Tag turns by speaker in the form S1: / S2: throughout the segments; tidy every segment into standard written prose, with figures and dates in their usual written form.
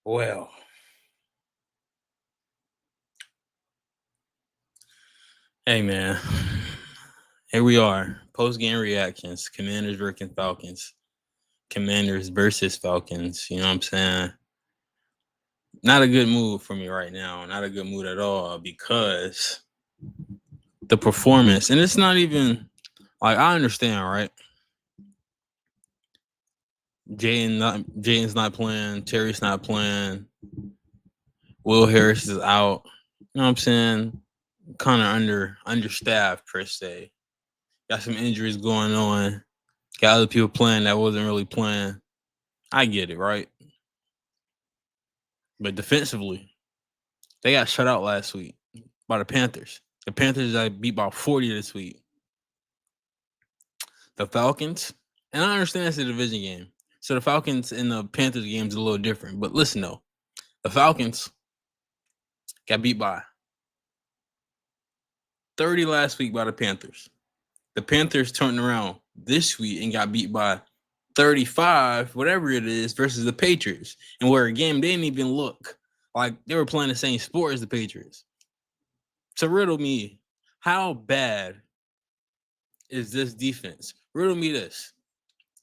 S1: Well, hey man, here we are. Post game reactions. Commanders versus Falcons. Commanders versus Falcons. You know what I'm saying? Not a good mood for me right now. Not a good mood at all because the performance, and it's not even like I understand, right? Jaden's not playing. Terry's not playing. Will Harris is out. You know what I'm saying? Kind of understaffed per se. Got some injuries going on. Got other people playing that wasn't really playing. I get it, right? But defensively, they got shut out last week by the Panthers. The Panthers got beat by 40 this week. The Falcons, and I understand it's a division game. So the Falcons and the Panthers game is a little different. But listen though, the Falcons got beat by 30 last week by the Panthers. The Panthers turned around this week and got beat by 35, whatever it is, versus the Patriots. And where a game they didn't even look like they were playing the same sport as the Patriots. So riddle me, how bad is this defense? Riddle me this.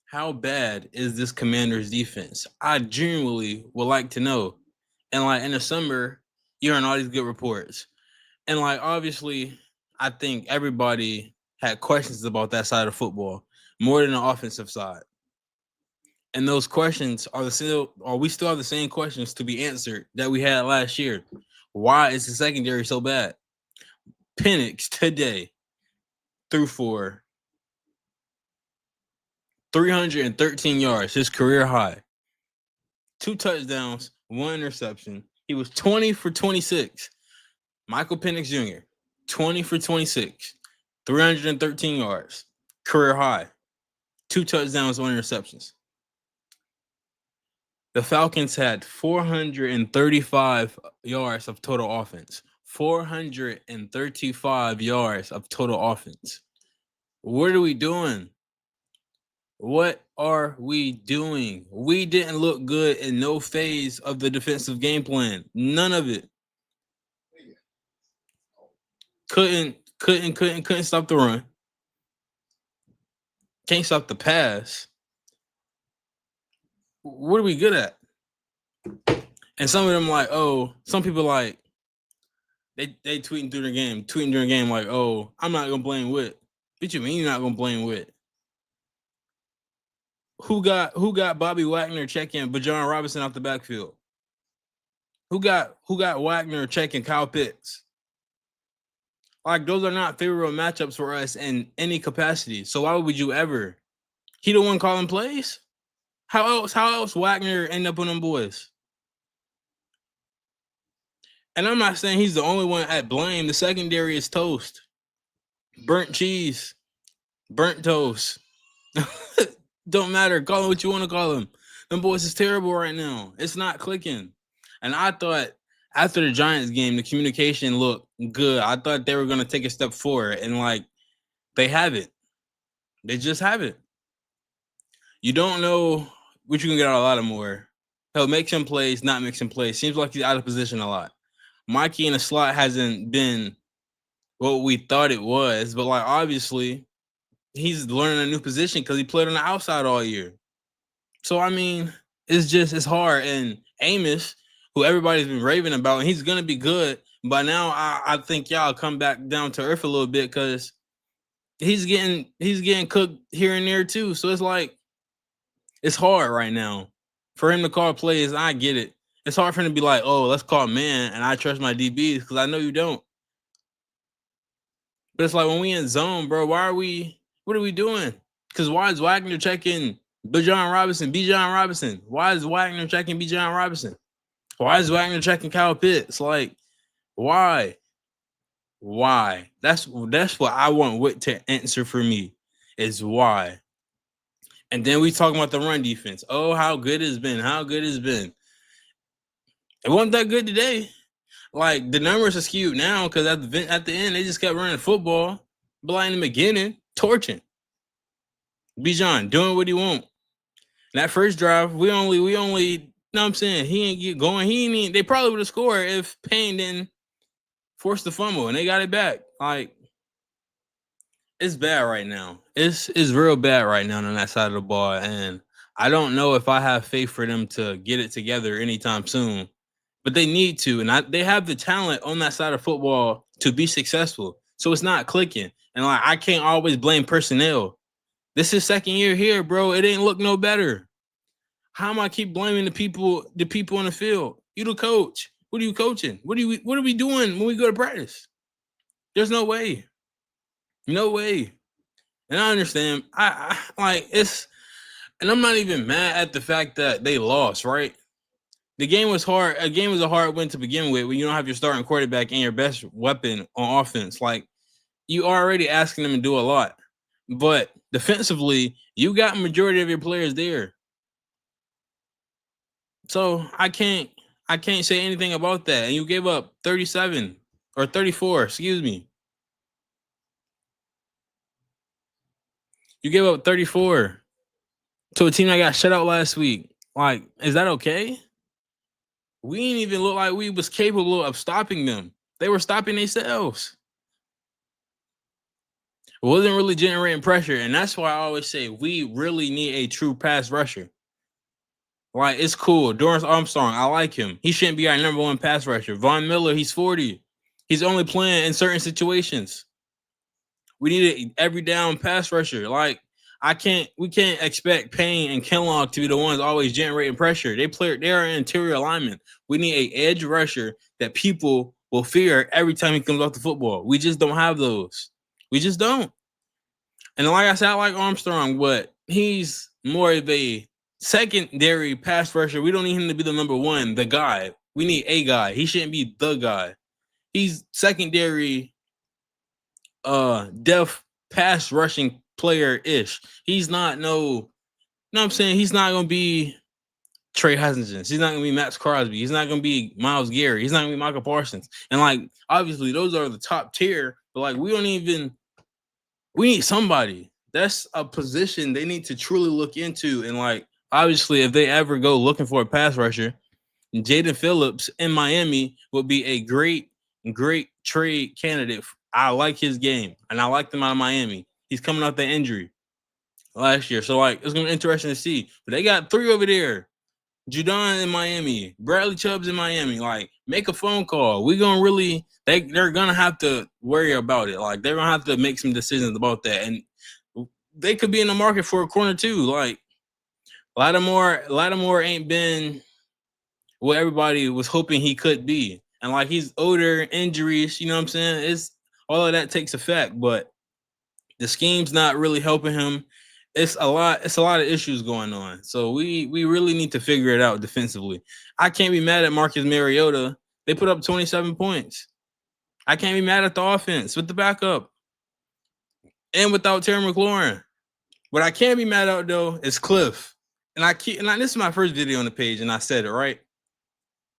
S1: How bad is this Commanders defense? I genuinely would like to know. And like in the summer, you're hearing all these good reports. And like obviously, I think everybody had questions about that side of football more than the offensive side. And those questions are we still have the same questions to be answered that we had last year. Why is the secondary so bad? Penix today threw for 313 yards, his career high. 2 touchdowns, 1 interception. He was 20 for 26. Michael Penix Jr., 20 for 26, 313 yards, career high. 2 touchdowns, 1 interceptions. The Falcons had 435 yards of total offense. 435 yards of total offense. What are we doing? What are we doing? We didn't look good in no phase of the defensive game plan. None of it. Couldn't stop the run. Can't stop the pass. What are we good at? And some of them like, oh, some people like they tweeting during the game like, oh, I'm not gonna blame Witt. What you mean you're not gonna blame Witt? Who got Bobby Wagner checking Bijan Robinson off the backfield? Who got Wagner checking Kyle Pitts? Like those are not favorable matchups for us in any capacity. So why would you ever? He the one calling plays? How else Wagner end up on them boys? And I'm not saying he's the only one at blame. The secondary is toast. Burnt cheese. Burnt toast. Don't matter. Call him what you want to call him. Them boys is terrible right now. It's not clicking. And I thought after the Giants game, the communication looked good. I thought they were going to take a step forward. And, like, they haven't. They just haven't. You don't know what you can get out of Lattimore. He'll make some plays, not make some plays. Seems like he's out of position a lot. Mikey in the slot hasn't been what we thought it was. But, like, obviously, he's learning a new position because he played on the outside all year. So, I mean, it's hard. And Amos, who everybody's been raving about, and he's going to be good. But now I think y'all come back down to earth a little bit because he's getting cooked here and there too. So it's like, it's hard right now for him to call plays. I get it. It's hard for him to be like, oh, let's call man, and I trust my DBs because I know you don't. But it's like when we in zone, bro, what are we doing? Because why is Wagner checking Bijan Robinson? Why is Wagner checking Bijan Robinson? Why is Wagner checking Kyle Pitts? Like, why? Why? That's what I want Witt to answer for me is why. And then we talking about the run defense. Oh, how good it's been. It wasn't that good today. Like, the numbers are skewed now because at the end, they just kept running football. But like in the beginning, torching. Bijan doing what he want. And that first drive, we only know what I'm saying? He ain't get going. They probably would have scored if Payne didn't force the fumble and they got it back. Like, it's bad right now. It's real bad right now on that side of the ball. And I don't know if I have faith for them to get it together anytime soon. But they need to, and they have the talent on that side of football to be successful. So it's not clicking. And like, I can't always blame personnel. This is second year here, bro. It ain't look no better. How am I keep blaming the people on the field? You the coach. What are you coaching? What are we doing when we go to practice? There's no way. No way. And I understand. I like it's, and I'm not even mad at the fact that they lost, right? The game was hard. A game was a hard win to begin with when you don't have your starting quarterback and your best weapon on offense. Like, you already asking them to do a lot. But defensively, you got majority of your players there. So I can't say anything about that. And you gave up 37 or 34, excuse me. You gave up 34 to a team that got shut out last week. Like, is that okay? We didn't even look like we was capable of stopping them. They were stopping themselves. It wasn't really generating pressure, and that's why I always say we really need a true pass rusher. Like, it's cool. Dorrance Armstrong, I like him. He shouldn't be our number one pass rusher. Von Miller, he's 40. He's only playing in certain situations. We need an every down pass rusher. Like, we can't expect Payne and Kellogg to be the ones always generating pressure. They are an interior alignment. We need an edge rusher that people will fear every time he comes off the football. We just don't have those. We just don't. And like I said, I like Armstrong, but he's more of a secondary pass rusher. We don't need him to be the number one, the guy. We need a guy. He shouldn't be the guy. He's secondary depth pass rushing player-ish. He's not what I'm saying? He's not gonna be Trey Hutchinson. He's not gonna be Max Crosby. He's not gonna be Myles Garrett. He's not gonna be Michael Parsons. And like, obviously those are the top tier, but like, we need somebody. That's a position they need to truly look into. And like, obviously, if they ever go looking for a pass rusher, Jaden Phillips in Miami would be a great trade candidate. I like his game, and I liked him out of Miami. He's coming off the injury last year. So like, it's gonna be interesting to see. But they got 3 over there. Judon in Miami, Bradley Chubb's in Miami. Like, make a phone call. We're gonna really they're gonna have to worry about it. Like, they're gonna have to make some decisions about that. And they could be in the market for a corner too. Like, Lattimore ain't been what everybody was hoping he could be. And like, he's older, injuries, you know what I'm saying? It's all of that takes effect, but the scheme's not really helping him. It's a lot of issues going on. So we really need to figure it out defensively. I can't be mad at Marcus Mariota. They put up 27 points. I can't be mad at the offense with the backup and without Terry McLaurin. What I can't be mad at though is Cliff. And this is my first video on the page, and I said it right,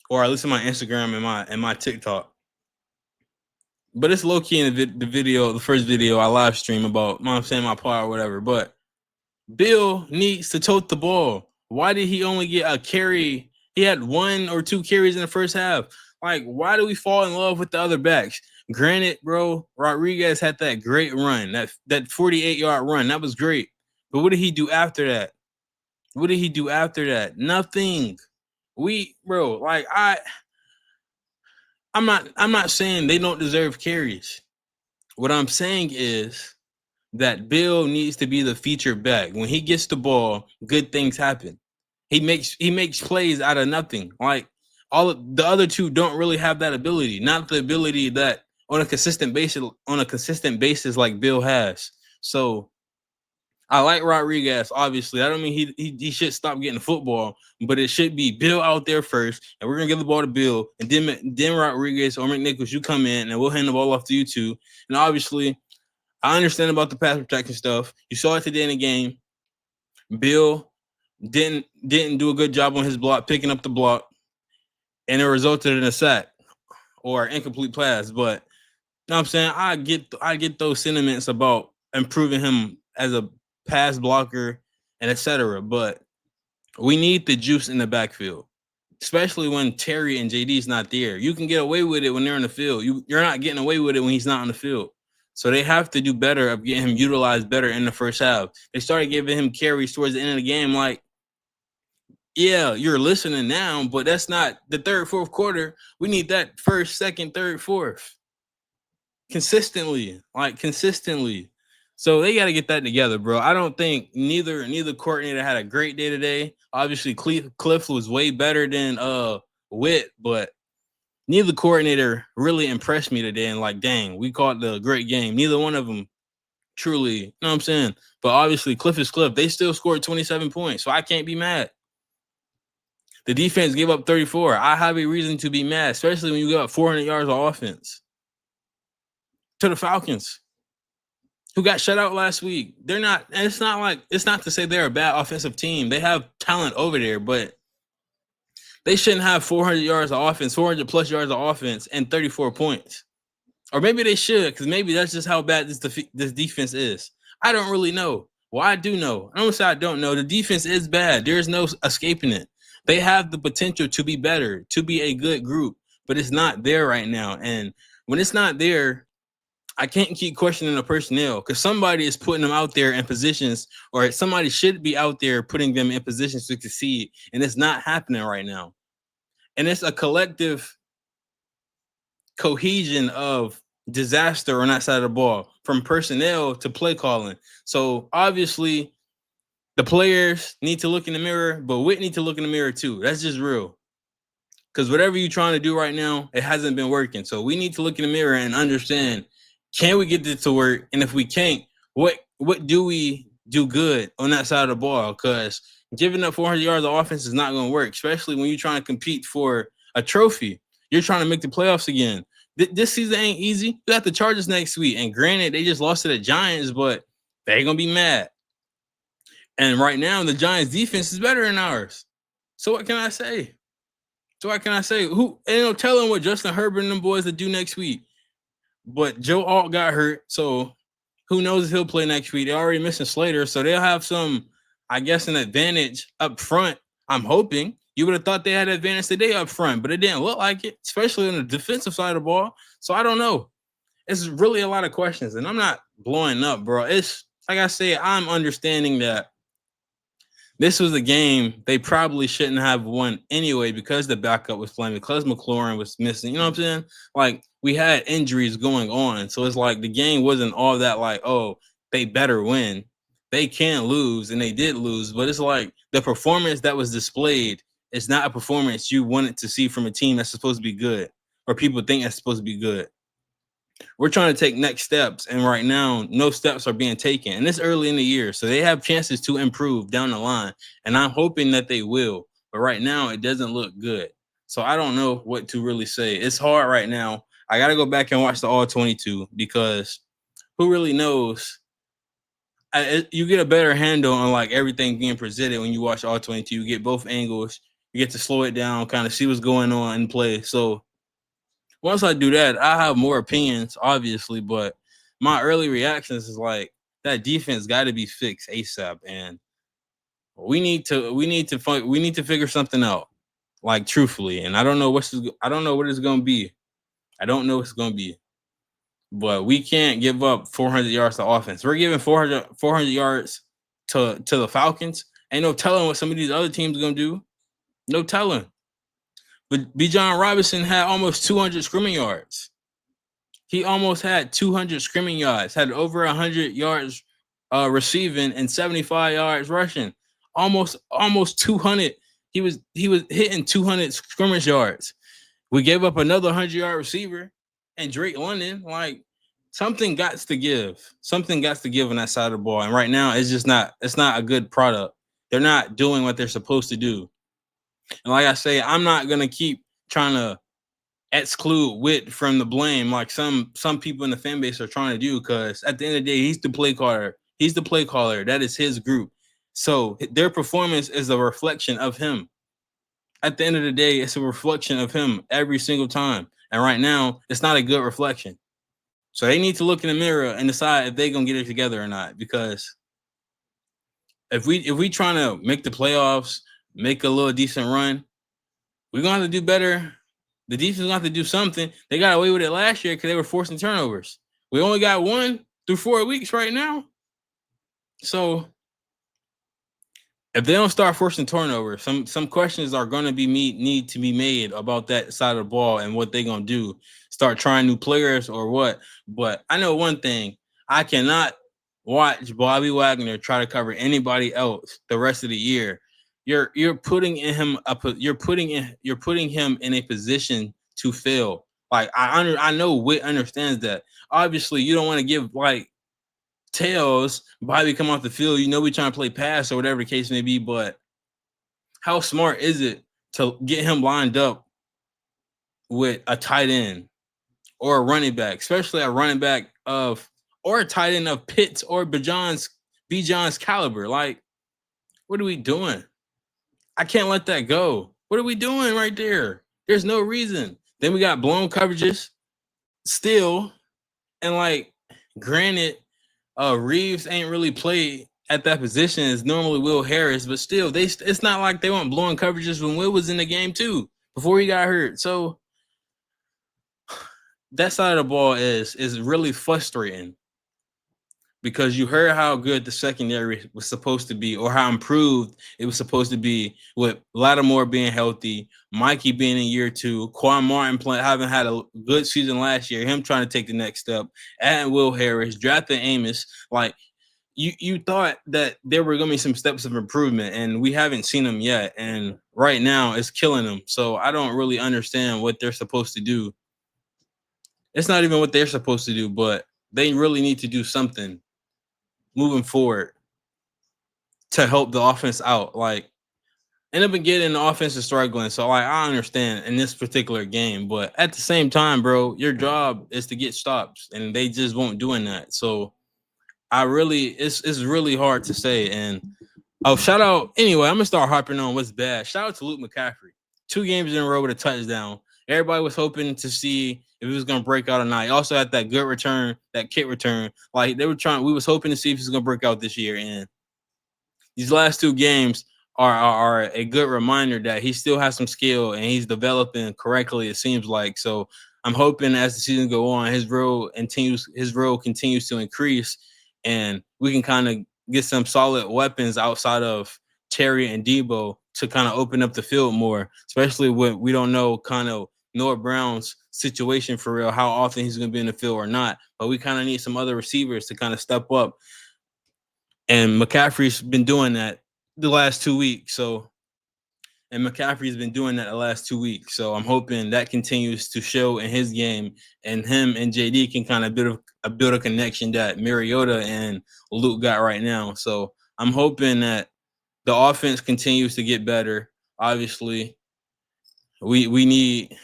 S1: or at least on my Instagram and my TikTok. But it's low key in the first video I live stream about, I'm saying, my part or whatever. But Bill needs to tote the ball. Why did he only get a carry? He had 1 or 2 carries in the first half. Like, why do we fall in love with the other backs? Granted, bro, Rodriguez had that great run, that 48-yard run. That was great. But what did he do after that? Nothing. I'm not saying they don't deserve carries. What I'm saying is that Bill needs to be the feature back. When he gets the ball, good things happen. He makes plays out of nothing. Like, all of the other 2 don't really have that ability. Not the ability that on a consistent basis like Bill has. So I like Rodriguez, obviously. I don't mean he should stop getting the football, but it should be Bill out there first, and we're gonna give the ball to Bill, and then Rodriguez or McNichols, you come in, and we'll hand the ball off to you 2. And obviously, I understand about the pass protection stuff. You saw it today in the game. Bill didn't do a good job on his block, picking up the block, and it resulted in a sack or incomplete pass. But you know what I'm saying, I get those sentiments about improving him as a pass blocker and etc. But we need the juice in the backfield. especially when Terry and JD's not there. You can get away with it when they're in the field. You're not getting away with it when he's not on the field. So they have to do better of getting him utilized better in the first half. They started giving him carries towards the end of the game. Like, yeah, you're listening now, but that's not the third, fourth quarter. We need that first, second, third, fourth. Consistently. So they got to get that together, bro. I don't think neither coordinator had a great day today. Obviously, Cliff was way better than Witt, but neither coordinator really impressed me today. And like, dang, we caught the great game. Neither one of them truly, you know what I'm saying? But obviously, Cliff is Cliff. They still scored 27 points, so I can't be mad. The defense gave up 34. I have a reason to be mad, especially when you got 400 yards of offense to the Falcons, who got shut out last week. They're not, and it's not to say they're a bad offensive team. They have talent over there, but they shouldn't have 400 yards of offense, 400 plus yards of offense, and 34 points. Or maybe they should, because maybe that's just how bad this defense is. I don't really know. Well, I do know. I'm going to say I don't know. The defense is bad. There's no escaping it. They have the potential to be better, to be a good group, but it's not there right now. And when it's not there, I can't keep questioning the personnel, because somebody is putting them out there in positions, or somebody should be out there putting them in positions to succeed, and it's not happening right now. And it's a collective cohesion of disaster on that side of the ball, from personnel to play calling. So obviously the players need to look in the mirror, but Witt need to look in the mirror too. That's just real. Because whatever you're trying to do right now, it hasn't been working. So we need to look in the mirror and understand, can we get this to work? And if we can't, what do we do good on that side of the ball? Because giving up 400 yards of offense is not going to work, especially when you're trying to compete for a trophy. You're trying to make the playoffs again. This season ain't easy. You got the Chargers next week. And granted, they just lost to the Giants, but they're going to be mad. And right now, the Giants' defense is better than ours. So what can I say? Who ain't no telling what Justin Herbert and them boys will do next week. But Joe Alt got hurt, so who knows if he'll play next week. They're already missing Slater, so they'll have some, I guess, an advantage up front. I'm hoping. You would have thought they had an advantage today up front, but it didn't look like it, especially on the defensive side of the ball. So I don't know. It's really a lot of questions, and I'm not blowing up, bro. It's like I say, I'm understanding that this was a game they probably shouldn't have won anyway, because the backup was playing, because McLaurin was missing. You know what I'm saying? Like, we had injuries going on. So it's like the game wasn't all that like, oh, they better win. They can lose, and they did lose. But it's like the performance that was displayed is not a performance you wanted to see from a team that's supposed to be good, or people think that's supposed to be good. We're trying to take next steps, and right now, no steps are being taken. And it's early in the year, so they have chances to improve down the line, and I'm hoping that they will. But right now, it doesn't look good. So I don't know what to really say. It's hard right now. I got to go back and watch the All 22, because who really knows? You get a better handle on like everything being presented when you watch All 22. You get both angles. You get to slow it down, kind of see what's going on in play. So once I do that, I have more opinions, obviously, but my early reactions is like, that defense got to be fixed ASAP, and we need to figure something out, like, truthfully. And I don't know what it's gonna be. I don't know what it's gonna be, but we can't give up 400 yards to offense. We're giving 400 yards to the Falcons. Ain't no telling what some of these other teams are gonna do. No telling. But Bijan Robinson had almost 200 scrimmage yards. He almost had 200 scrimmage yards, had over 100 yards receiving and 75 yards rushing. Almost 200. He was hitting 200 scrimmage yards. We gave up another 100-yard receiver and Drake London. Like, something got to give. Something got to give on that side of the ball. And right now, it's not a good product. They're not doing what they're supposed to do. And like I say, I'm not going to keep trying to exclude Witt from the blame like some people in the fan base are trying to do, because at the end of the day, he's the play caller. That is his group. So their performance is a reflection of him. At the end of the day, it's a reflection of him every single time. And right now, it's not a good reflection. So they need to look in the mirror and decide if they're going to get it together or not. Because if we trying to make the playoffs, make a little decent run, We're gonna have to do better. The defense gonna have to do something. They got away with it last year because they were forcing turnovers. We only got 1 through 4 weeks right now. So if they don't start forcing turnovers, some questions are going to need to be made about that side of the ball and what they're going to do. Start trying new players or what? But I know one thing: I cannot watch Bobby Wagner try to cover anybody else the rest of the year. You're putting him in a position to fail. Like I know Witt understands that. Obviously, you don't want to give like tails, Bobby come off the field, we trying to play pass or whatever the case may be, but how smart is it to get him lined up with a tight end or a running back, especially a running back or a tight end of Pitts or Bijan's caliber? Like, what are we doing? I can't let that go. What are we doing right there? There's no reason. Then we got blown coverages still, and like, granted, Reeves ain't really played at that position as normally Will Harris, but still, it's not like they weren't blowing coverages when Will was in the game too before he got hurt. So that side of the ball is really frustrating because you heard how good the secondary was supposed to be, or how improved it was supposed to be with Lattimore being healthy, Mikey being in year 2, Quan Martin having had a good season last year, him trying to take the next step, adding Will Harris, drafting Amos. Like, you thought that there were going to be some steps of improvement, and we haven't seen them yet. And right now, it's killing them. So I don't really understand what they're supposed to do. It's not even what they're supposed to do, but they really need to do something moving forward to help the offense out. Like, in the beginning, the offense is struggling. So like, I understand in this particular game, but at the same time, bro, your job is to get stops, and they just won't doing that. So it's really hard to say. And shout out anyway. I'm gonna start harping on what's bad. Shout out to Luke McCaffrey. 2 games in a row with a touchdown. Everybody was hoping to see if he was gonna break out or not. He also had that good return, that kick return. Like, we was hoping to see if he's gonna break out this year. And these last 2 games are a good reminder that he still has some skill and he's developing correctly, it seems like. So I'm hoping as the season go on, his role continues to increase, and we can kind of get some solid weapons outside of Terry and Debo to kind of open up the field more, especially when we don't know kind of Noah Brown's situation for real, how often he's going to be in the field or not. But we kind of need some other receivers to kind of step up. And McCaffrey's been doing that the last 2 weeks. So McCaffrey's been doing that the last 2 weeks. So I'm hoping that continues to show in his game, and him and JD can kind of build a connection that Mariota and Luke got right now. So I'm hoping that the offense continues to get better. Obviously, we need.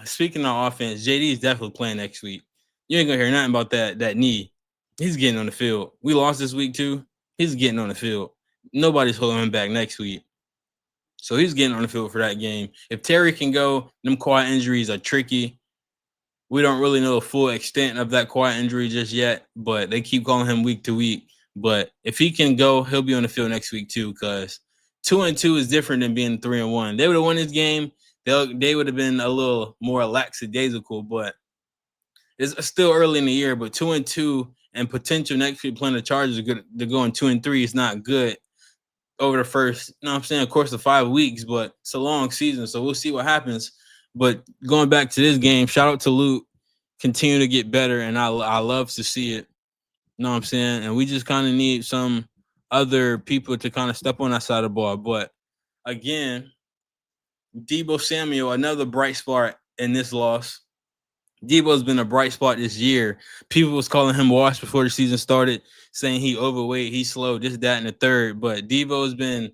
S1: Speaking of offense, JD is definitely playing next week. You ain't gonna hear nothing about that knee. He's getting on the field. We lost this week too. He's getting on the field. Nobody's holding him back next week. So he's getting on the field for that game. If Terry can go, them quad injuries are tricky. We don't really know the full extent of that quad injury just yet, but they keep calling him week to week. But if he can go, he'll be on the field next week too, because 2-2 is different than being 3-1. They would have won this game. They would have been a little more lackadaisical, but it's still early in the year. But 2-2 and potential next week playing the Chargers to go in 2-3 is not good over the first, of course, the 5 weeks, but it's a long season, so we'll see what happens. But going back to this game, shout out to Luke, continue to get better, and I love to see it. You know what I'm saying? And we just kind of need some other people to kind of step on that side of the ball. But again, Debo Samuel, another bright spot in this loss. Debo's been a bright spot this year. People was calling him washed before the season started, saying he overweight, he's slow, this, that, and the third. But Debo's been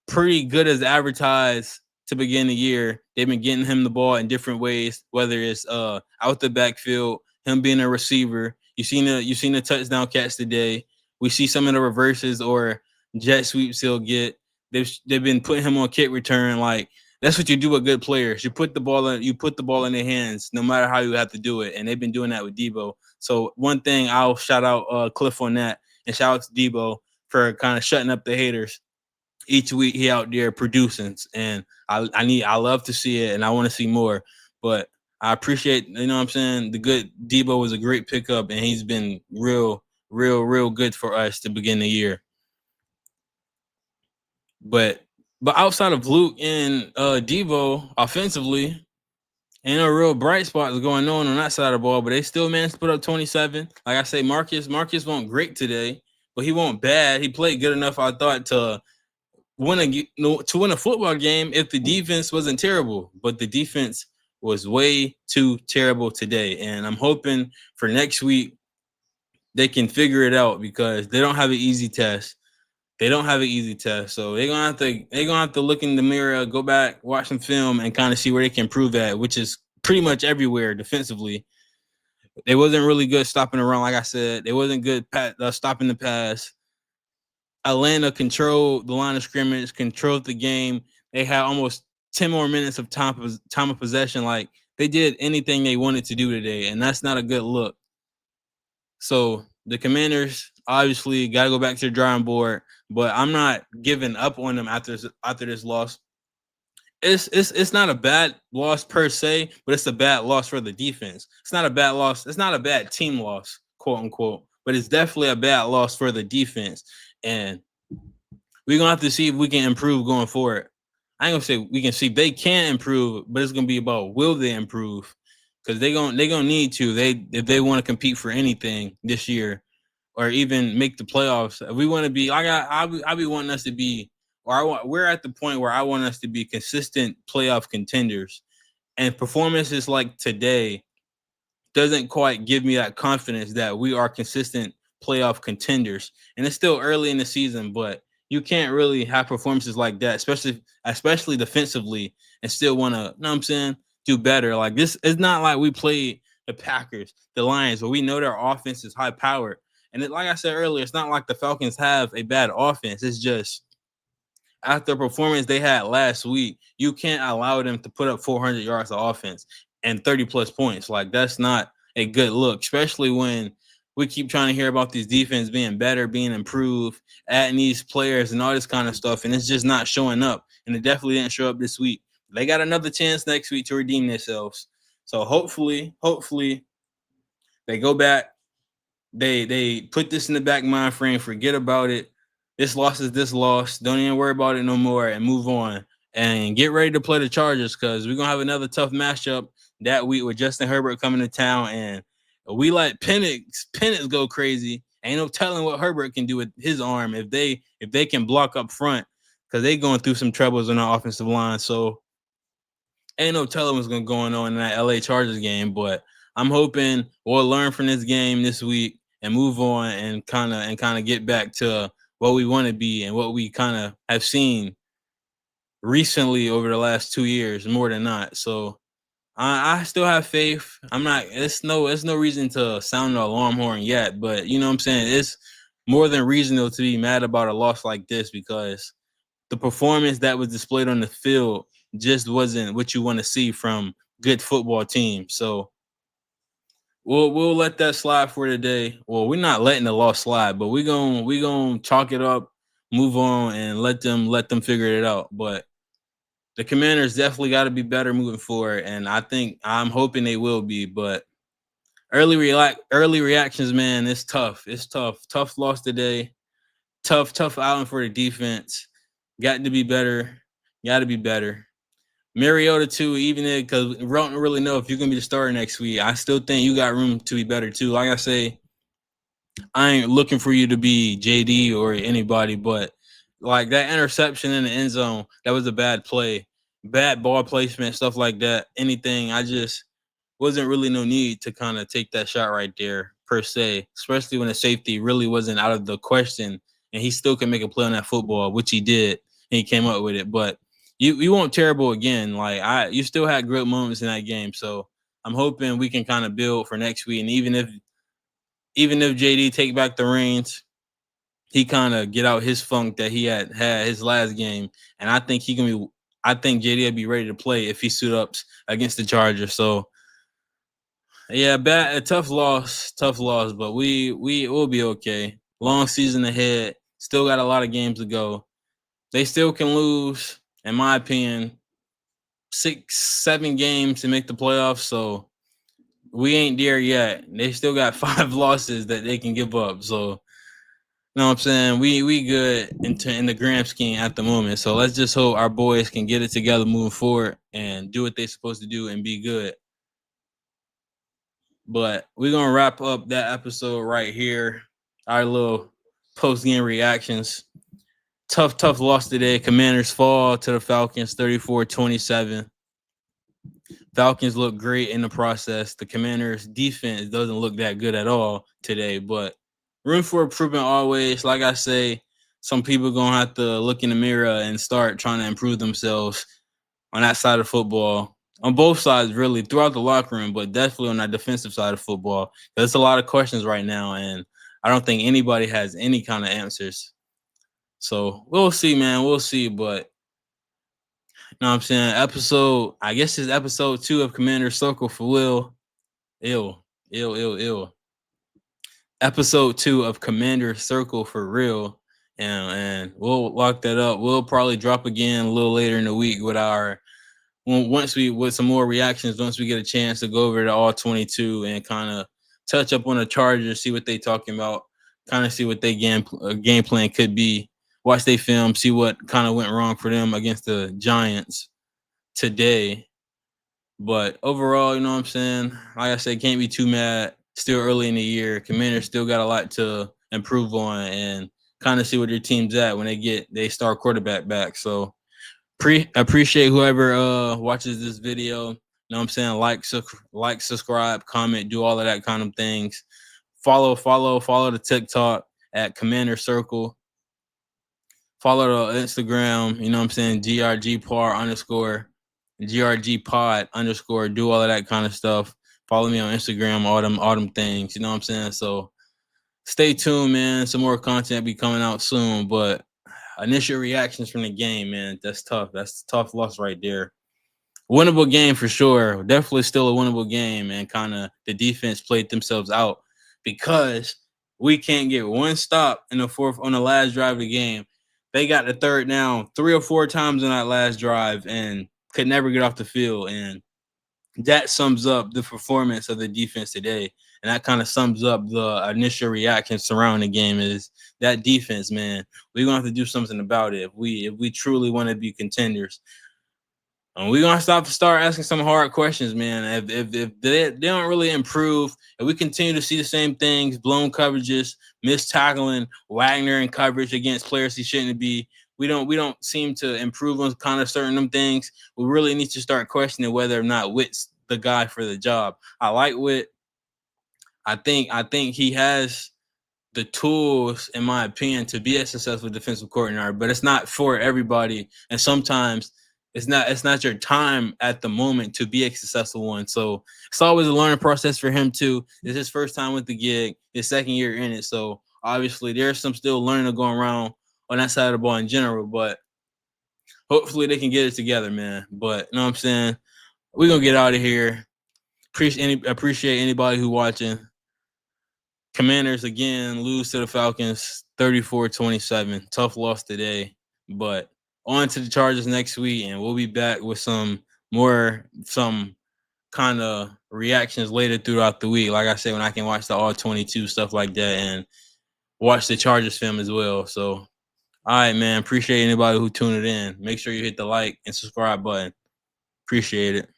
S1: pretty good as advertised to begin the year. They've been getting him the ball in different ways, whether it's out the backfield, him being a receiver. You've seen the touchdown catch today. We see some of the reverses or jet sweeps he'll get. They've been putting him on kick return. Like, that's what you do with good players. You put the ball in their hands, no matter how you have to do it. And they've been doing that with Debo. So one thing, I'll shout out Cliff on that, and shout out to Debo for kind of shutting up the haters. each week he out there producing, and I love to see it, and I want to see more. But I appreciate, you know what I'm saying, the good Debo was a great pickup, and he's been real good for us to begin the year. But outside of Luke and Debo offensively, ain't no real bright spots going on that side of the ball, but they still managed to put up 27. Like I say, Marcus won't great today, but he won't bad. He played good enough, I thought, to win a football game if the defense wasn't terrible. But the defense was way too terrible today, and I'm hoping for next week they can figure it out because they don't have an easy test. They don't have an easy test, so they're gonna have to look in the mirror, go back, watch some film, and kind of see where they can improve at, which is pretty much everywhere defensively. They wasn't really good stopping the run, like I said. They wasn't good stopping the pass. Atlanta controlled the line of scrimmage, controlled the game. They had almost 10 more minutes of time of possession. Like they did anything they wanted to do today, and that's not a good look. So the Commanders obviously got to go back to the drawing board, but I'm not giving up on them after this loss. It's not a bad loss per se, but it's a bad loss for the defense. It's not a bad loss. It's not a bad team loss, quote unquote, but it's definitely a bad loss for the defense. And we're gonna have to see if we can improve going forward. I ain't gonna say we can see they can improve, but it's gonna be about will they improve? Because they're gonna need to. If they want to compete for anything this year, or even make the playoffs. If we want to be, I'll be wanting us to be, we're at the point where I want us to be consistent playoff contenders. And performances like today doesn't quite give me that confidence that we are consistent playoff contenders. And it's still early in the season, but you can't really have performances like that, especially defensively, and still want to, you know what I'm saying, do better. Like this, it's not like we played the Packers, the Lions, where we know their offense is high powered. And like I said earlier, it's not like the Falcons have a bad offense. It's just after the performance they had last week, you can't allow them to put up 400 yards of offense and 30 plus points. Like that's not a good look, especially when we keep trying to hear about these defense being better, being improved, adding these players and all this kind of stuff, and it's just not showing up. And it definitely didn't show up this week. They got another chance next week to redeem themselves. So hopefully they go back. They put this in the back mind frame, forget about it. This loss is this loss. Don't even worry about it no more and move on. And get ready to play the Chargers because we're going to have another tough matchup that week with Justin Herbert coming to town. And we let Penix go crazy. Ain't no telling what Herbert can do with his arm if they can block up front because they going through some troubles on our offensive line. So ain't no telling what's going to go on in that LA Chargers game. But I'm hoping we'll learn from this game this week and move on and kind of get back to what we want to be and what we kind of have seen recently over the last 2 years, more than not. So I still have faith. I'm not. It's no reason to sound the alarm horn yet, but you know what I'm saying. It's more than reasonable to be mad about a loss like this because the performance that was displayed on the field just wasn't what you want to see from good football teams. So we'll let that slide for today. Well, we're not letting the loss slide, but we gonna chalk it up, move on, and let them figure it out. But the Commanders definitely got to be better moving forward, and I'm hoping they will be. But early reactions, man, it's tough. It's tough loss today. Tough outing for the defense. Got to be better. Got to be better. Mariota too, even because we don't really know if you're gonna be the starter next week. I still think you got room to be better too. Like I say, I ain't looking for you to be JD or anybody, but like that interception in the end zone, that was a bad play, bad ball placement, stuff like that. Anything, I just wasn't really no need to kind of take that shot right there per se, especially when the safety really wasn't out of the question, and he still can make a play on that football, which he did, and he came up with it, but. You weren't terrible again. Like you still had great moments in that game. So I'm hoping we can kind of build for next week. And even if JD take back the reins, he kind of get out his funk that he had his last game. And I think JD will be ready to play if he suit up against the Chargers. So yeah, a tough loss, but we will be okay. Long season ahead. Still got a lot of games to go. They still can lose, in my opinion, 6, 7 games to make the playoffs. So we ain't there yet. They still got 5 losses that they can give up. So, you know what I'm saying? We good in the grand scheme at the moment. So let's just hope our boys can get it together moving forward and do what they're supposed to do and be good. But we're gonna wrap up that episode right here. Our little post game reactions. Tough loss today. Commanders fall to the Falcons 34-27. Falcons look great in the process. The Commanders defense doesn't look that good at all today, but room for improvement always. Like I say, some people gonna have to look in the mirror and start trying to improve themselves on that side of football. On both sides, really, throughout the locker room, but definitely on that defensive side of football. There's a lot of questions right now, and I don't think anybody has any kind of answers. So we'll see, man. We'll see. But you know what I'm saying? I guess it's episode 2 of Commander Circle for Will. Ill. Episode 2 of Commander Circle for real. And we'll lock that up. We'll probably drop again a little later in the week with with some more reactions, once we get a chance to go over to all 22 and kind of touch up on the Chargers, see what they talking about, kind of see what their game plan could be. Watch they film, see what kind of went wrong for them against the Giants today. But overall, you know what I'm saying? Like I said, can't be too mad. Still early in the year. Commanders still got a lot to improve on and kind of see where their team's at when they start quarterback back. So appreciate whoever watches this video. You know what I'm saying? Like, subscribe, comment, do all of that kind of things. Follow the TikTok at Commander Circle. Follow the Instagram, you know what I'm saying? GRG pod _ do all of that kind of stuff. Follow me on Instagram, all them things, you know what I'm saying? So stay tuned, man. Some more content be coming out soon, but initial reactions from the game, man, that's tough. That's a tough loss right there. Winnable game for sure. Definitely still a winnable game, and kind of the defense played themselves out because we can't get one stop in the fourth on the last drive of the game. They got the third down 3 or 4 times in that last drive and could never get off the field. And that sums up the performance of the defense today. And that kind of sums up the initial reaction surrounding the game is that defense, man. We're gonna have to do something about it if we truly want to be contenders. And we're gonna start asking some hard questions, man. If they don't really improve, if we continue to see the same things, blown coverages, missed tackling, Wagner in coverage against players he shouldn't be, we don't seem to improve on kind of certain them things. We really need to start questioning whether or not Witt's the guy for the job. I like Witt. I think he has the tools, in my opinion, to be a successful defensive coordinator, but it's not for everybody. And sometimes it's not your time at the moment to be a successful one. So it's always a learning process for him too. It's his first time with the gig, his second year in it. So obviously there's some still learning going around on that side of the ball in general, but hopefully they can get it together, man. But you know what I'm saying? We're gonna get out of here. Appreciate anybody who watching. Commanders
S2: again lose to the Falcons 34-27. Tough loss today, but on to the Chargers next week, and we'll be back with some kind of reactions later throughout the week. Like I said, when I can watch the all 22 stuff like that and watch the Chargers film as well. So, all right, man. Appreciate anybody who tuned it in. Make sure you hit the like and subscribe button. Appreciate it.